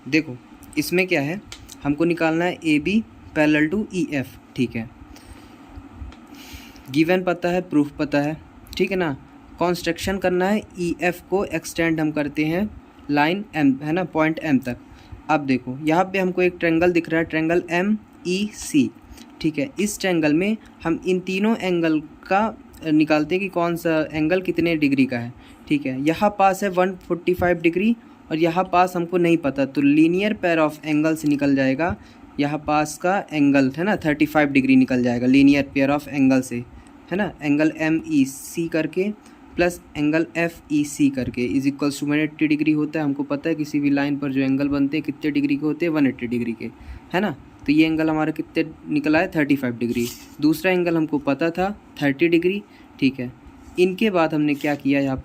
देखो इसमें क्या है, हमको निकालना है A B parallel to E F, ठीक है। गिवन पता है, प्रूफ पता है, ठीक है ना। कॉन्स्ट्रक्शन करना है, ई एफ को एक्सटेंड हम करते हैं लाइन एम, है ना, पॉइंट एम तक। अब देखो यहाँ पे हमको एक ट्रायंगल दिख रहा है, ट्रायंगल एम ई सी, ठीक है। इस ट्रायंगल में हम इन तीनों एंगल का निकालते हैं कि कौन सा एंगल कितने डिग्री का है, ठीक है। यहाँ पास है 145 डिग्री और यहाँ पास हमको नहीं पता, तो लीनियर पेयर ऑफ एंगल से निकल जाएगा। यहाँ पास का एंगल है ना 35 डिग्री निकल जाएगा लीनियर पेयर ऑफ एंगल से, है ना। एंगल एम ई सी करके प्लस एंगल एफ ई सी करके इज इक्वल्स टू 180 डिग्री होता है। हमको पता है किसी भी लाइन पर जो एंगल बनते हैं कितने डिग्री के होते हैं, 180 डिग्री के, है ना। तो ये एंगल हमारा कितने निकला है, 35 डिग्री। दूसरा एंगल हमको पता था 30 डिग्री, ठीक है। इनके बाद हमने क्या किया, यहाँ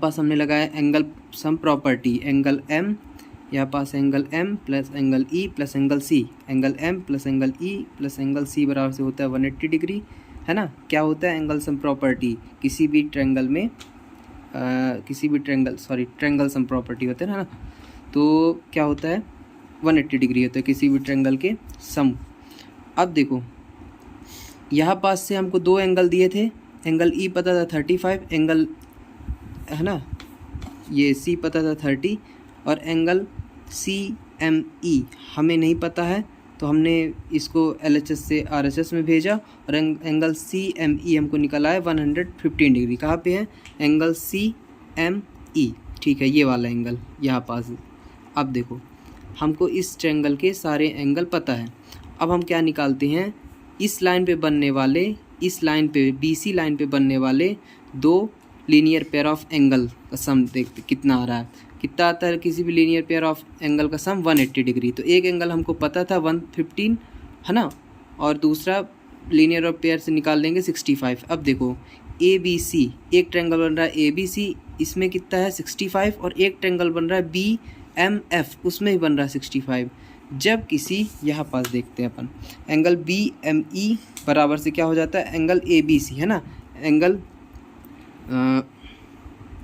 पास हमने लगाया angle sum property, angle M, यहाँ पास angle M plus angle E plus angle C, angle M plus angle E plus angle C बराबर से होता है 180 डिग्री, है ना। क्या होता है एंगल सम प्रॉपर्टी, किसी भी ट्रायंगल में ट्रायंगल सम प्रॉपर्टी होते हैं ना, तो क्या होता है 180 डिग्री होता है किसी भी ट्रायंगल के सम। अब देखो यहाँ पास से हमको दो एंगल दिए थे, एंगल ई पता था 35, एंगल है ना ये सी पता था 30, और एंगल सी एम ई हमें नहीं पता है, तो हमने इसको LHS से RHS में भेजा और एंगल सी एम ई हमको निकला है 115 डिग्री। कहाँ पे है, एंगल सी एम ई, ठीक है, ये वाला एंगल यहाँ पास। अब देखो हमको इस ट्रायंगल के सारे एंगल पता है। अब हम क्या निकालते हैं, इस लाइन पे बनने वाले, इस लाइन पे BC लाइन पे बनने वाले दो लीनियर पेयर ऑफ एंगल का सम देखते कितना आ रहा है। कितना आता है किसी भी लीनियर पेयर ऑफ एंगल का सम, 180 डिग्री। तो एक एंगल हमको पता था 115, है ना, और दूसरा लीनियर ऑफ पेयर से निकाल लेंगे 65। अब देखो ABC, एक ट्रायंगल बन रहा है ABC, इसमें कितना है 65, और एक ट्रायंगल बन रहा है BMF, उसमें भी बन रहा है 65। जब किसी, यहाँ पास देखते हैं अपन, एंगल BME बराबर से क्या हो जाता है, एंगल ABC, है ना, एंगल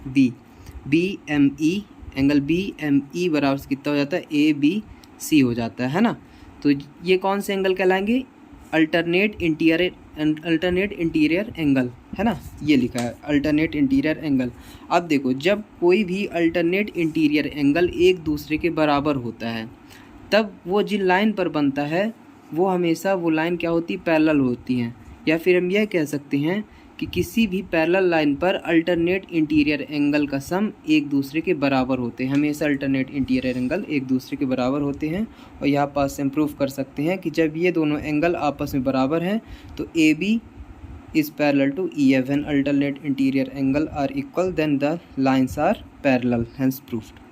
BME, एंगल BME बराबर से कितना हो जाता है, ABC हो जाता है ना। तो ये कौन से एंगल कहलाएंगे, अल्टरनेट इंटीरियर एंगल, है ना, ये लिखा है अल्टरनेट इंटीरियर एंगल। अब देखो जब कोई भी अल्टरनेट इंटीरियर एंगल एक दूसरे के बराबर होता है, तब वो जिन लाइन पर बनता है वो हमेशा वो लाइन क्या होती है, पैरेलल होती हैं। या फिर हम यह कह सकते हैं कि किसी भी पैरेलल लाइन पर अल्टरनेट इंटीरियर एंगल का सम एक दूसरे के बराबर होते हैं। हमेशा अल्टरनेट इंटीरियर एंगल एक दूसरे के बराबर होते हैं। और यहाँ पास से हम प्रूफ कर सकते हैं कि जब ये दोनों एंगल आपस में बराबर हैं तो AB is parallel to EF, when alternate interior angle are equal then the lines are parallel, hence proofed.